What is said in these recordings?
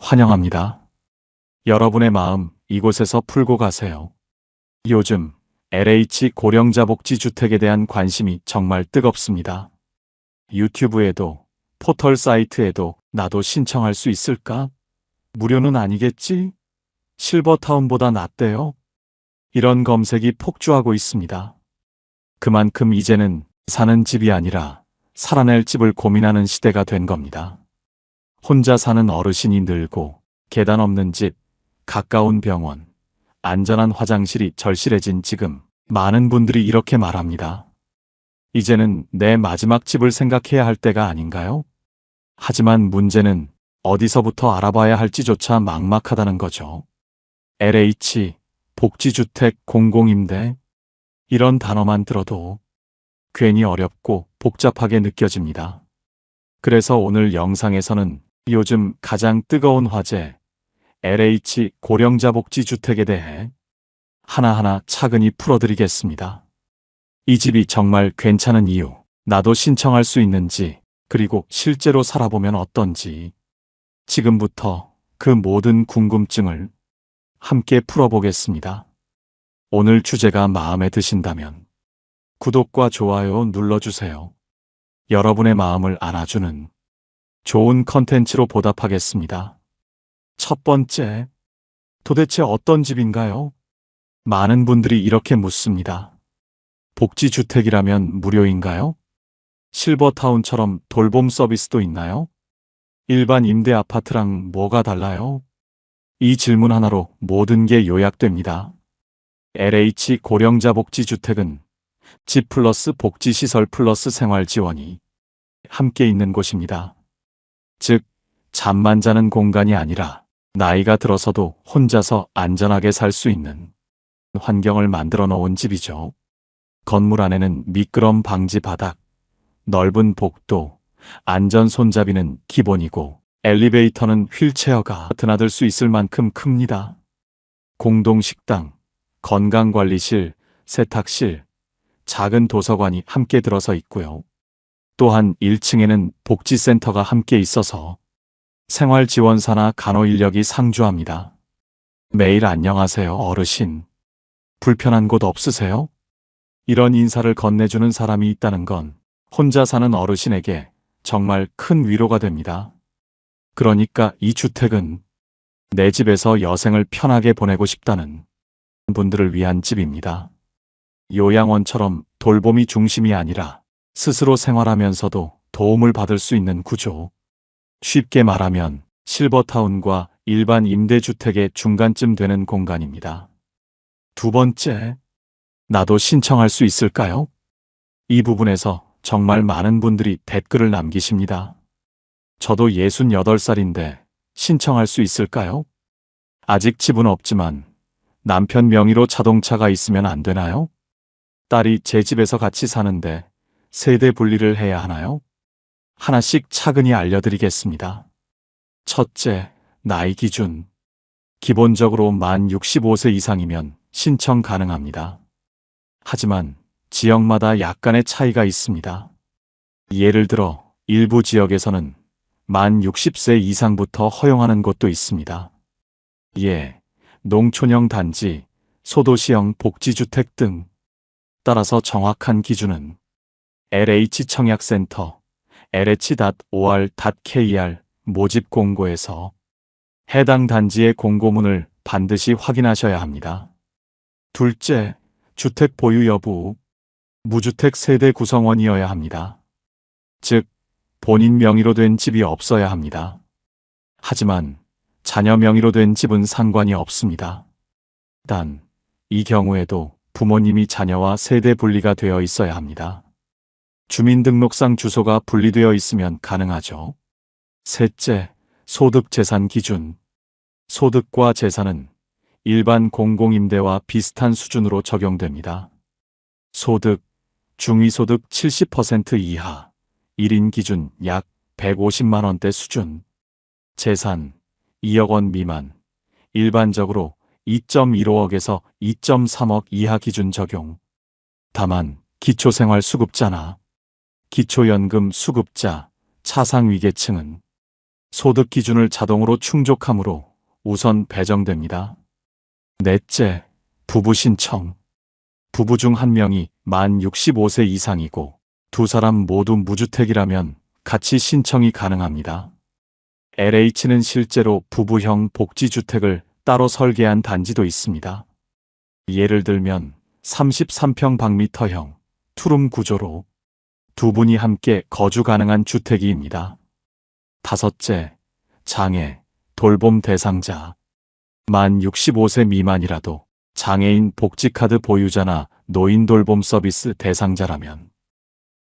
환영합니다. 여러분의 마음 이곳에서 풀고 가세요. 요즘 LH 고령자 복지주택에 대한 관심이 정말 뜨겁습니다. 유튜브에도 포털 사이트에도 나도 신청할 수 있을까? 무료는 아니겠지? 실버타운보다 낫대요? 이런 검색이 폭주하고 있습니다. 그만큼 이제는 사는 집이 아니라 살아낼 집을 고민하는 시대가 된 겁니다. 혼자 사는 어르신이 늘고 계단 없는 집, 가까운 병원, 안전한 화장실이 절실해진 지금 많은 분들이 이렇게 말합니다. 이제는 내 마지막 집을 생각해야 할 때가 아닌가요? 하지만 문제는 어디서부터 알아봐야 할지조차 막막하다는 거죠. LH, 복지주택, 공공임대 이런 단어만 들어도 괜히 어렵고 복잡하게 느껴집니다. 그래서 오늘 영상에서는 요즘 가장 뜨거운 화제 LH 고령자 복지주택에 대해 하나하나 차근히 풀어드리겠습니다. 이 집이 정말 괜찮은 이유, 나도 신청할 수 있는지, 그리고 실제로 살아보면 어떤지 지금부터 그 모든 궁금증을 함께 풀어보겠습니다. 오늘 주제가 마음에 드신다면 구독과 좋아요 눌러주세요. 여러분의 마음을 안아주는 좋은 컨텐츠로 보답하겠습니다. 첫 번째, 도대체 어떤 집인가요? 많은 분들이 이렇게 묻습니다. 복지주택이라면 무료인가요? 실버타운처럼 돌봄 서비스도 있나요? 일반 임대 아파트랑 뭐가 달라요? 이 질문 하나로 모든 게 요약됩니다. LH 고령자 복지주택은 집 플러스 복지시설 플러스 생활 지원이 함께 있는 곳입니다. 즉, 잠만 자는 공간이 아니라 나이가 들어서도 혼자서 안전하게 살 수 있는 환경을 만들어 놓은 집이죠. 건물 안에는 미끄럼 방지 바닥, 넓은 복도, 안전 손잡이는 기본이고 엘리베이터는 휠체어가 드나들 수 있을 만큼 큽니다. 공동 식당, 건강관리실, 세탁실, 작은 도서관이 함께 들어서 있고요. 또한 1층에는 복지센터가 함께 있어서 생활지원사나 간호인력이 상주합니다. 매일 안녕하세요 어르신. 불편한 곳 없으세요? 이런 인사를 건네주는 사람이 있다는 건 혼자 사는 어르신에게 정말 큰 위로가 됩니다. 그러니까 이 주택은 내 집에서 여생을 편하게 보내고 싶다는 분들을 위한 집입니다. 요양원처럼 돌봄이 중심이 아니라 스스로 생활하면서도 도움을 받을 수 있는 구조. 쉽게 말하면 실버타운과 일반 임대주택의 중간쯤 되는 공간입니다. 두 번째, 나도 신청할 수 있을까요? 이 부분에서 정말 많은 분들이 댓글을 남기십니다. 저도 68살인데 신청할 수 있을까요? 아직 집은 없지만 남편 명의로 자동차가 있으면 안 되나요? 딸이 제 집에서 같이 사는데 세대 분리를 해야 하나요? 하나씩 차근히 알려드리겠습니다. 첫째, 나이 기준. 기본적으로 만 65세 이상이면 신청 가능합니다. 하지만 지역마다 약간의 차이가 있습니다. 예를 들어 일부 지역에서는 만 60세 이상부터 허용하는 곳도 있습니다. 예, 농촌형 단지, 소도시형 복지주택 등. 따라서 정확한 기준은 LH 청약센터 lh.or.kr 모집 공고에서 해당 단지의 공고문을 반드시 확인하셔야 합니다. 둘째, 주택 보유 여부. 무주택 세대 구성원이어야 합니다. 즉, 본인 명의로 된 집이 없어야 합니다. 하지만 자녀 명의로 된 집은 상관이 없습니다. 단, 이 경우에도 부모님이 자녀와 세대 분리가 되어 있어야 합니다. 주민등록상 주소가 분리되어 있으면 가능하죠. 셋째, 소득 재산 기준. 소득과 재산은 일반 공공임대와 비슷한 수준으로 적용됩니다. 소득, 중위소득 70% 이하, 1인 기준 약 150만 원대 수준. 재산, 2억 원 미만, 일반적으로 2.15억에서 2.3억 이하 기준 적용. 다만 기초생활수급자나 기초연금 수급자, 차상위계층은 소득 기준을 자동으로 충족하므로 우선 배정됩니다. 넷째, 부부 신청. 부부 중 한 명이 만 65세 이상이고 두 사람 모두 무주택이라면 같이 신청이 가능합니다. LH는 실제로 부부형 복지주택을 따로 설계한 단지도 있습니다. 예를 들면 33평방미터형 투룸 구조로 두 분이 함께 거주 가능한 주택이입니다. 다섯째, 장애, 돌봄 대상자. 만 65세 미만이라도 장애인 복지카드 보유자나 노인 돌봄 서비스 대상자라면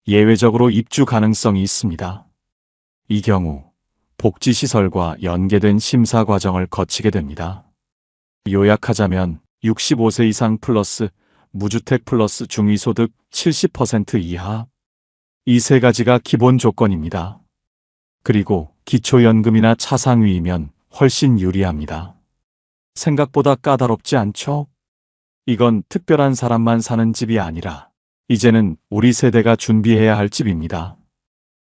예외적으로 입주 가능성이 있습니다. 이 경우 복지시설과 연계된 심사 과정을 거치게 됩니다. 요약하자면 65세 이상 플러스 무주택 플러스 중위소득 70% 이하, 이 세 가지가 기본 조건입니다. 그리고 기초연금이나 차상위이면 훨씬 유리합니다. 생각보다 까다롭지 않죠? 이건 특별한 사람만 사는 집이 아니라 이제는 우리 세대가 준비해야 할 집입니다.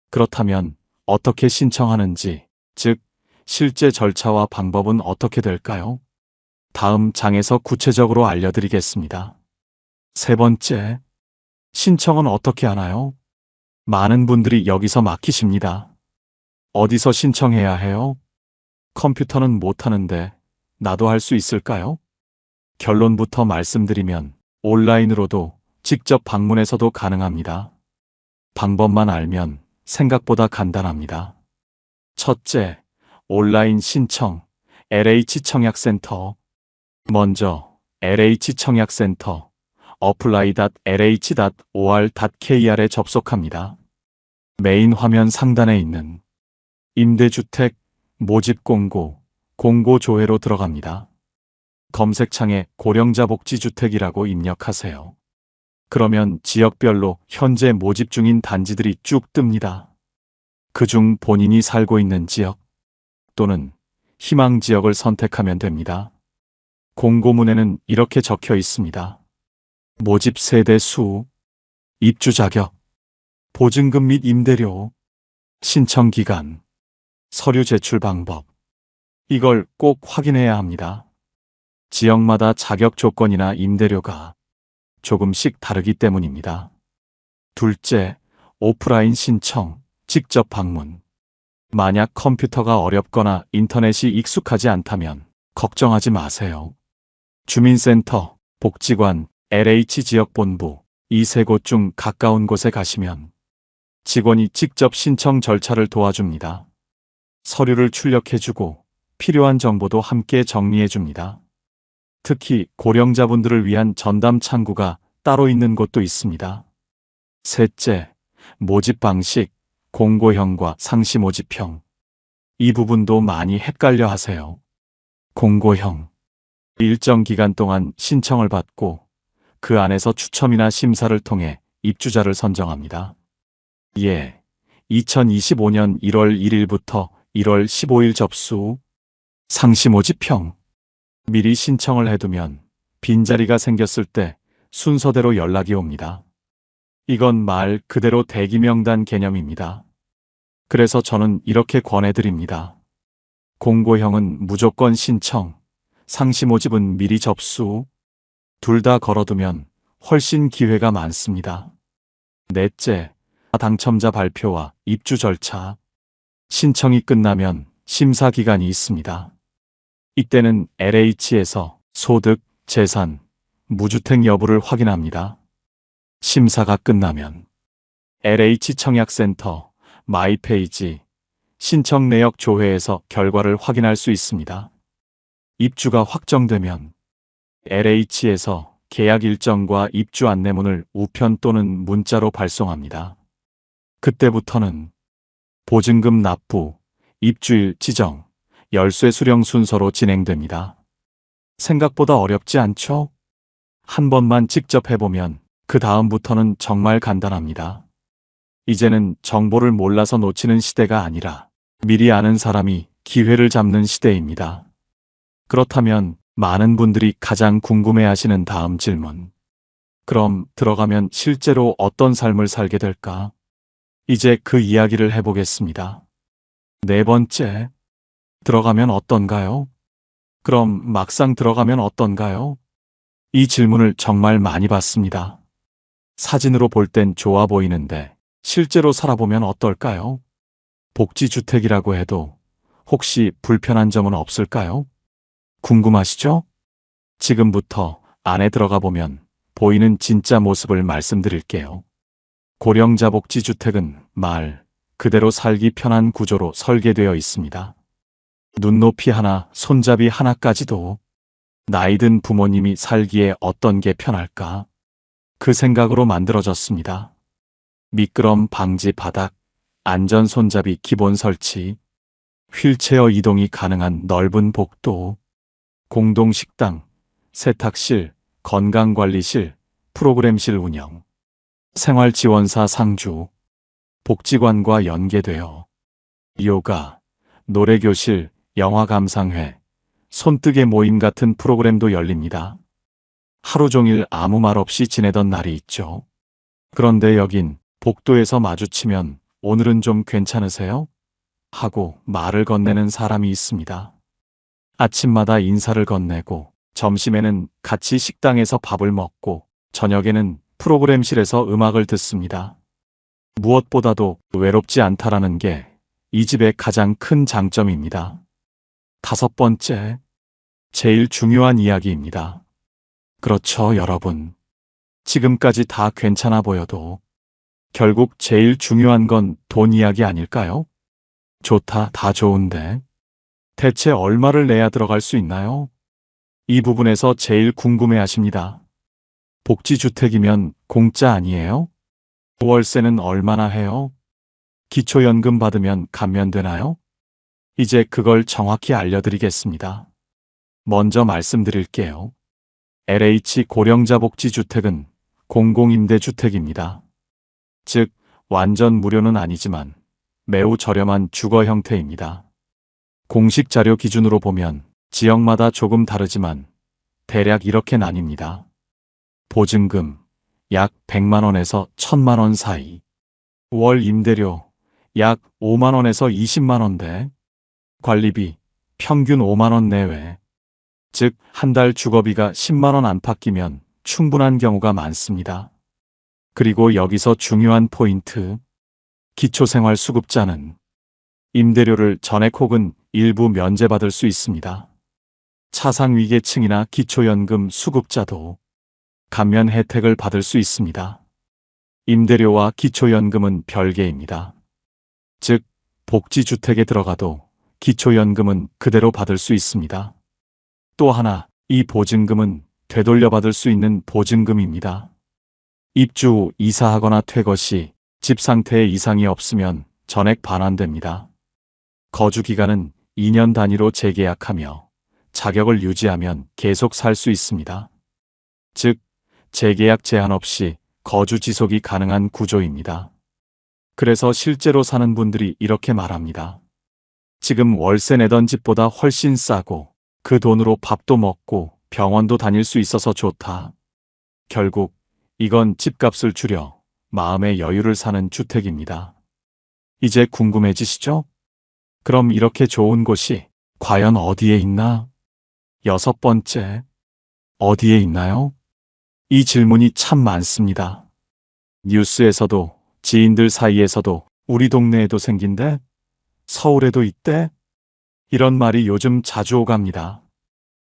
그렇다면 어떻게 신청하는지, 즉 실제 절차와 방법은 어떻게 될까요? 다음 장에서 구체적으로 알려드리겠습니다. 세 번째, 신청은 어떻게 하나요? 많은 분들이 여기서 막히십니다. 어디서 신청해야 해요? 컴퓨터는 못하는데 나도 할 수 있을까요? 결론부터 말씀드리면 온라인으로도 직접 방문해서도 가능합니다. 방법만 알면 생각보다 간단합니다. 첫째, 온라인 신청, LH청약센터. 먼저 LH청약센터 apply.lh.or.kr에 접속합니다. 메인 화면 상단에 있는 임대주택, 모집 공고, 공고 조회로 들어갑니다. 검색창에 고령자 복지주택이라고 입력하세요. 그러면 지역별로 현재 모집 중인 단지들이 쭉 뜹니다. 그중 본인이 살고 있는 지역 또는 희망 지역을 선택하면 됩니다. 공고문에는 이렇게 적혀 있습니다. 모집 세대 수, 입주 자격, 보증금 및 임대료, 신청 기간, 서류 제출 방법. 이걸 꼭 확인해야 합니다. 지역마다 자격 조건이나 임대료가 조금씩 다르기 때문입니다. 둘째, 오프라인 신청, 직접 방문. 만약 컴퓨터가 어렵거나 인터넷이 익숙하지 않다면 걱정하지 마세요. 주민센터, 복지관, LH지역본부, 이 세 곳 중 가까운 곳에 가시면 직원이 직접 신청 절차를 도와줍니다. 서류를 출력해주고 필요한 정보도 함께 정리해줍니다. 특히 고령자분들을 위한 전담 창구가 따로 있는 곳도 있습니다. 셋째, 모집 방식, 공고형과 상시 모집형. 이 부분도 많이 헷갈려 하세요. 공고형. 일정 기간 동안 신청을 받고 그 안에서 추첨이나 심사를 통해 입주자를 선정합니다. 예, 2025년 1월 1일부터 1월 15일 접수. 상시 모집형. 미리 신청을 해두면 빈자리가 생겼을 때 순서대로 연락이 옵니다. 이건 말 그대로 대기 명단 개념입니다. 그래서 저는 이렇게 권해드립니다. 공고형은 무조건 신청, 상시 모집은 미리 접수. 둘 다 걸어두면 훨씬 기회가 많습니다. 넷째, 당첨자 발표와 입주 절차. 신청이 끝나면 심사 기간이 있습니다. 이때는 LH에서 소득, 재산, 무주택 여부를 확인합니다. 심사가 끝나면 LH청약센터 마이페이지 신청 내역 조회에서 결과를 확인할 수 있습니다. 입주가 확정되면 LH에서 계약 일정과 입주 안내문을 우편 또는 문자로 발송합니다. 그때부터는 보증금 납부, 입주일 지정, 열쇠 수령 순서로 진행됩니다. 생각보다 어렵지 않죠? 한 번만 직접 해보면 그 다음부터는 정말 간단합니다. 이제는 정보를 몰라서 놓치는 시대가 아니라 미리 아는 사람이 기회를 잡는 시대입니다. 그렇다면 많은 분들이 가장 궁금해하시는 다음 질문. 그럼 들어가면 실제로 어떤 삶을 살게 될까? 이제 그 이야기를 해보겠습니다. 네 번째, 들어가면 어떤가요? 그럼 막상 들어가면 어떤가요? 이 질문을 정말 많이 받습니다. 사진으로 볼 땐 좋아 보이는데 실제로 살아보면 어떨까요? 복지주택이라고 해도 혹시 불편한 점은 없을까요? 궁금하시죠? 지금부터 안에 들어가 보면 보이는 진짜 모습을 말씀드릴게요. 고령자 복지주택은 말 그대로 살기 편한 구조로 설계되어 있습니다. 눈높이 하나, 손잡이 하나까지도 나이든 부모님이 살기에 어떤 게 편할까? 그 생각으로 만들어졌습니다. 미끄럼 방지 바닥, 안전 손잡이 기본 설치, 휠체어 이동이 가능한 넓은 복도, 공동 식당, 세탁실, 건강관리실, 프로그램실 운영, 생활지원사 상주, 복지관과 연계되어 요가, 노래교실, 영화감상회, 손뜨개 모임 같은 프로그램도 열립니다. 하루 종일 아무 말 없이 지내던 날이 있죠. 그런데 여긴 복도에서 마주치면 오늘은 좀 괜찮으세요? 하고 말을 건네는 사람이 있습니다. 아침마다 인사를 건네고 점심에는 같이 식당에서 밥을 먹고 저녁에는 프로그램실에서 음악을 듣습니다. 무엇보다도 외롭지 않다라는 게 이 집의 가장 큰 장점입니다. 다섯 번째, 제일 중요한 이야기입니다. 그렇죠, 여러분. 지금까지 다 괜찮아 보여도 결국 제일 중요한 건 돈 이야기 아닐까요? 좋다, 다 좋은데 대체 얼마를 내야 들어갈 수 있나요? 이 부분에서 제일 궁금해 하십니다. 복지주택이면 공짜 아니에요? 월세는 얼마나 해요? 기초연금 받으면 감면되나요? 이제 그걸 정확히 알려드리겠습니다. 먼저 말씀드릴게요. LH 고령자 복지주택은 공공임대주택입니다. 즉, 완전 무료는 아니지만 매우 저렴한 주거 형태입니다. 공식 자료 기준으로 보면 지역마다 조금 다르지만 대략 이렇게 나뉩니다. 보증금 약 100만 원에서 1000만 원 사이, 월 임대료 약 5만 원에서 20만 원대, 관리비 평균 5만 원 내외, 즉 한 달 주거비가 10만 원 안팎이면 충분한 경우가 많습니다. 그리고 여기서 중요한 포인트, 기초생활수급자는 임대료를 전액 혹은 일부 면제받을 수 있습니다. 차상위계층이나 기초연금 수급자도 감면 혜택을 받을 수 있습니다. 임대료와 기초연금은 별개입니다. 즉, 복지주택에 들어가도 기초연금은 그대로 받을 수 있습니다. 또 하나, 이 보증금은 되돌려받을 수 있는 보증금입니다. 입주 후 이사하거나 퇴거 시 집 상태에 이상이 없으면 전액 반환됩니다. 거주 기간은 2년 단위로 재계약하며 자격을 유지하면 계속 살 수 있습니다. 즉, 재계약 제한 없이 거주 지속이 가능한 구조입니다. 그래서 실제로 사는 분들이 이렇게 말합니다. 지금 월세 내던 집보다 훨씬 싸고 그 돈으로 밥도 먹고 병원도 다닐 수 있어서 좋다. 결국 이건 집값을 줄여 마음의 여유를 사는 주택입니다. 이제 궁금해지시죠? 그럼 이렇게 좋은 곳이 과연 어디에 있나? 여섯 번째, 어디에 있나요? 이 질문이 참 많습니다. 뉴스에서도 지인들 사이에서도 우리 동네에도 생긴대? 서울에도 있대? 이런 말이 요즘 자주 오갑니다.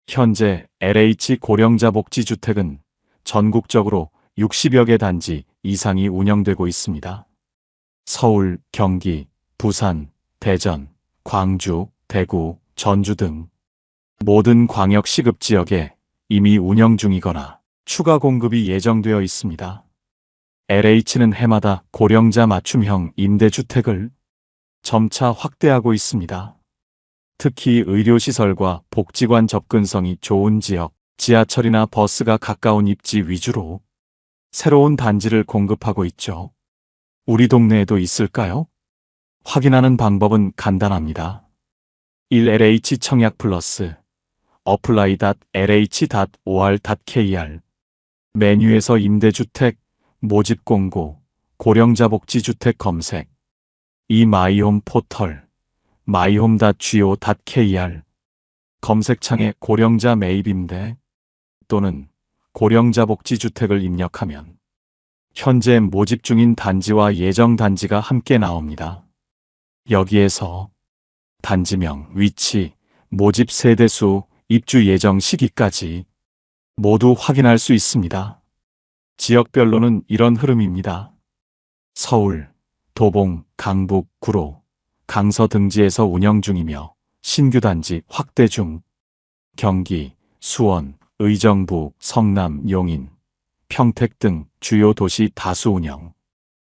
현재 LH 고령자 복지주택은 전국적으로 60여 개 단지 이상이 운영되고 있습니다. 서울, 경기, 부산, 대전, 광주, 대구, 전주 등 모든 광역시급지역에 이미 운영 중이거나 추가 공급이 예정되어 있습니다. LH는 해마다 고령자 맞춤형 임대주택을 점차 확대하고 있습니다. 특히 의료시설과 복지관 접근성이 좋은 지역, 지하철이나 버스가 가까운 입지 위주로 새로운 단지를 공급하고 있죠. 우리 동네에도 있을까요? 확인하는 방법은 간단합니다. 1LH 청약 플러스 apply.lh.or.kr 메뉴에서 임대주택, 모집 공고, 고령자 복지주택 검색, 이 마이홈 포털, myhome.go.kr 검색창에 고령자 매입임대 또는 고령자 복지주택을 입력하면 현재 모집 중인 단지와 예정 단지가 함께 나옵니다. 여기에서 단지명, 위치, 모집 세대수, 입주 예정 시기까지 모두 확인할 수 있습니다. 지역별로는 이런 흐름입니다. 서울, 도봉, 강북, 구로, 강서 등지에서 운영 중이며 신규 단지 확대 중. 경기, 수원, 의정부, 성남, 용인, 평택 등 주요 도시 다수 운영.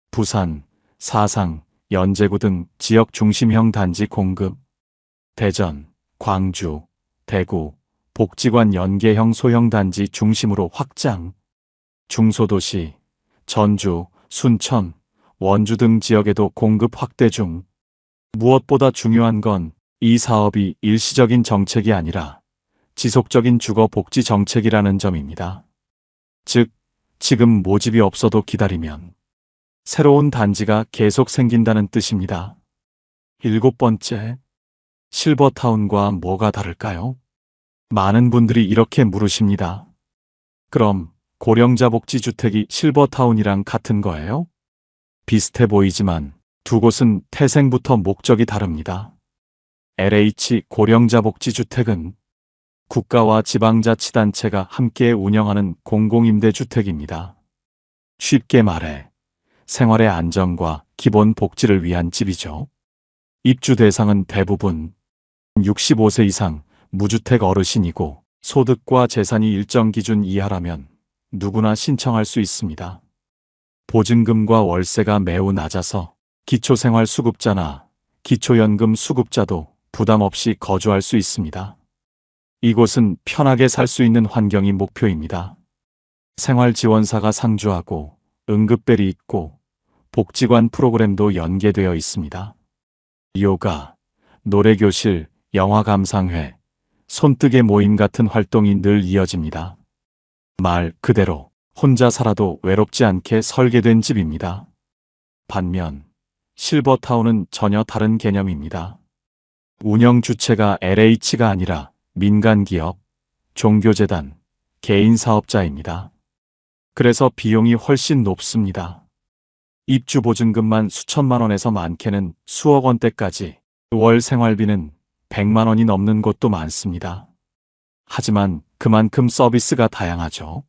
부산, 사상, 연제구 등 지역 중심형 단지 공급. 대전, 광주, 대구, 복지관 연계형 소형 단지 중심으로 확장. 중소도시, 전주, 순천, 원주 등 지역에도 공급 확대 중. 무엇보다 중요한 건 이 사업이 일시적인 정책이 아니라 지속적인 주거 복지 정책이라는 점입니다. 즉, 지금 모집이 없어도 기다리면 새로운 단지가 계속 생긴다는 뜻입니다. 7번째, 실버타운과 뭐가 다를까요? 많은 분들이 이렇게 물으십니다. 그럼 고령자 복지주택이 실버타운이랑 같은 거예요? 비슷해 보이지만 두 곳은 태생부터 목적이 다릅니다. LH 고령자 복지주택은 국가와 지방자치단체가 함께 운영하는 공공임대주택입니다. 쉽게 말해 생활의 안정과 기본 복지를 위한 집이죠. 입주 대상은 대부분 65세 이상 무주택 어르신이고 소득과 재산이 일정 기준 이하라면 누구나 신청할 수 있습니다. 보증금과 월세가 매우 낮아서 기초생활수급자나 기초연금 수급자도 부담 없이 거주할 수 있습니다. 이곳은 편하게 살 수 있는 환경이 목표입니다. 생활지원사가 상주하고 응급벨이 있고 복지관 프로그램도 연계되어 있습니다. 요가, 노래교실, 영화감상회, 손뜨개 모임 같은 활동이 늘 이어집니다. 말 그대로 혼자 살아도 외롭지 않게 설계된 집입니다. 반면 실버타운은 전혀 다른 개념입니다. 운영 주체가 LH가 아니라 민간기업, 종교재단, 개인사업자입니다. 그래서 비용이 훨씬 높습니다. 입주보증금만 수천만 원에서 많게는 수억 원대까지, 월 생활비는 100만 원이 넘는 곳도 많습니다. 하지만 그만큼 서비스가 다양하죠.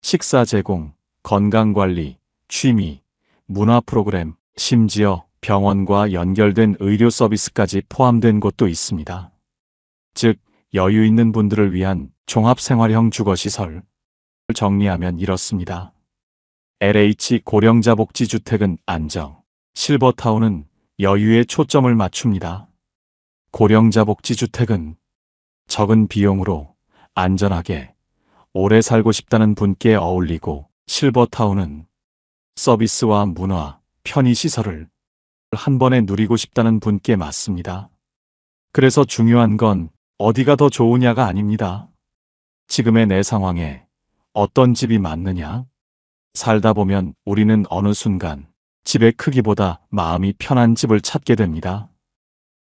식사 제공, 건강관리, 취미, 문화 프로그램, 심지어 병원과 연결된 의료 서비스까지 포함된 곳도 있습니다. 즉, 여유 있는 분들을 위한 종합생활형 주거시설. 정리하면 이렇습니다. LH 고령자 복지주택은 안정, 실버타운은 여유에 초점을 맞춥니다. 고령자 복지주택은 적은 비용으로 안전하게 오래 살고 싶다는 분께 어울리고, 실버타운은 서비스와 문화, 편의시설을 한 번에 누리고 싶다는 분께 맞습니다. 그래서 중요한 건 어디가 더 좋으냐가 아닙니다. 지금의 내 상황에 어떤 집이 맞느냐? 살다 보면 우리는 어느 순간 집의 크기보다 마음이 편한 집을 찾게 됩니다.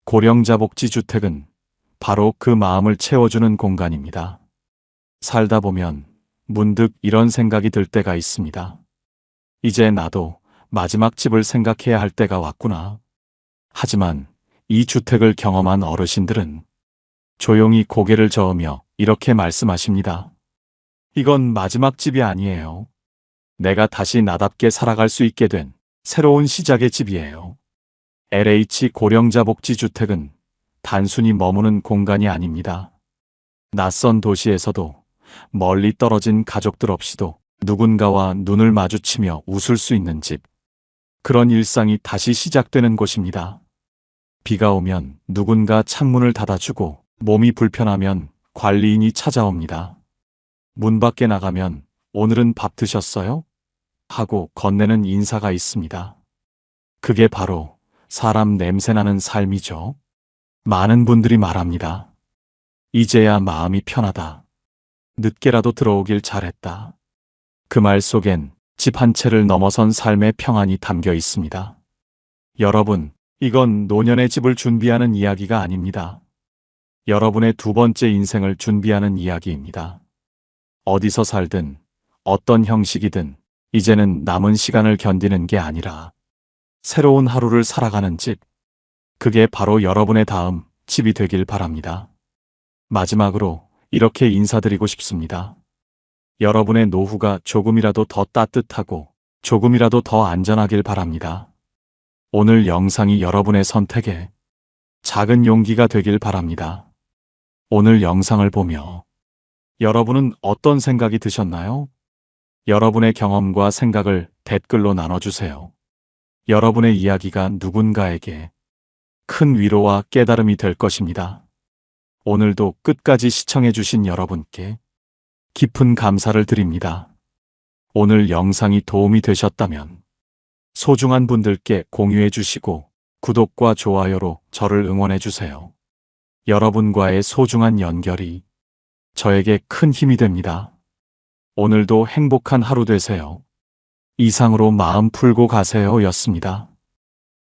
고령자 복지주택은 바로 그 마음을 채워주는 공간입니다. 살다 보면 문득 이런 생각이 들 때가 있습니다. 이제 나도 마지막 집을 생각해야 할 때가 왔구나. 하지만 이 주택을 경험한 어르신들은 조용히 고개를 저으며 이렇게 말씀하십니다. 이건 마지막 집이 아니에요. 내가 다시 나답게 살아갈 수 있게 된 새로운 시작의 집이에요. LH 고령자 복지주택은 단순히 머무는 공간이 아닙니다. 낯선 도시에서도 멀리 떨어진 가족들 없이도 누군가와 눈을 마주치며 웃을 수 있는 집. 그런 일상이 다시 시작되는 곳입니다. 비가 오면 누군가 창문을 닫아주고, 몸이 불편하면 관리인이 찾아옵니다. 문 밖에 나가면 오늘은 밥 드셨어요? 하고 건네는 인사가 있습니다. 그게 바로 사람 냄새나는 삶이죠. 많은 분들이 말합니다. 이제야 마음이 편하다. 늦게라도 들어오길 잘했다. 그 말 속엔 집 한 채를 넘어선 삶의 평안이 담겨 있습니다. 여러분, 이건 노년의 집을 준비하는 이야기가 아닙니다. 여러분의 두 번째 인생을 준비하는 이야기입니다. 어디서 살든 어떤 형식이든 이제는 남은 시간을 견디는 게 아니라 새로운 하루를 살아가는 집, 그게 바로 여러분의 다음 집이 되길 바랍니다. 마지막으로 이렇게 인사드리고 싶습니다. 여러분의 노후가 조금이라도 더 따뜻하고 조금이라도 더 안전하길 바랍니다. 오늘 영상이 여러분의 선택에 작은 용기가 되길 바랍니다. 오늘 영상을 보며 여러분은 어떤 생각이 드셨나요? 여러분의 경험과 생각을 댓글로 나눠주세요. 여러분의 이야기가 누군가에게 큰 위로와 깨달음이 될 것입니다. 오늘도 끝까지 시청해주신 여러분께 깊은 감사를 드립니다. 오늘 영상이 도움이 되셨다면 소중한 분들께 공유해 주시고 구독과 좋아요로 저를 응원해 주세요. 여러분과의 소중한 연결이 저에게 큰 힘이 됩니다. 오늘도 행복한 하루 되세요. 이상으로 마음 풀고 가세요 였습니다.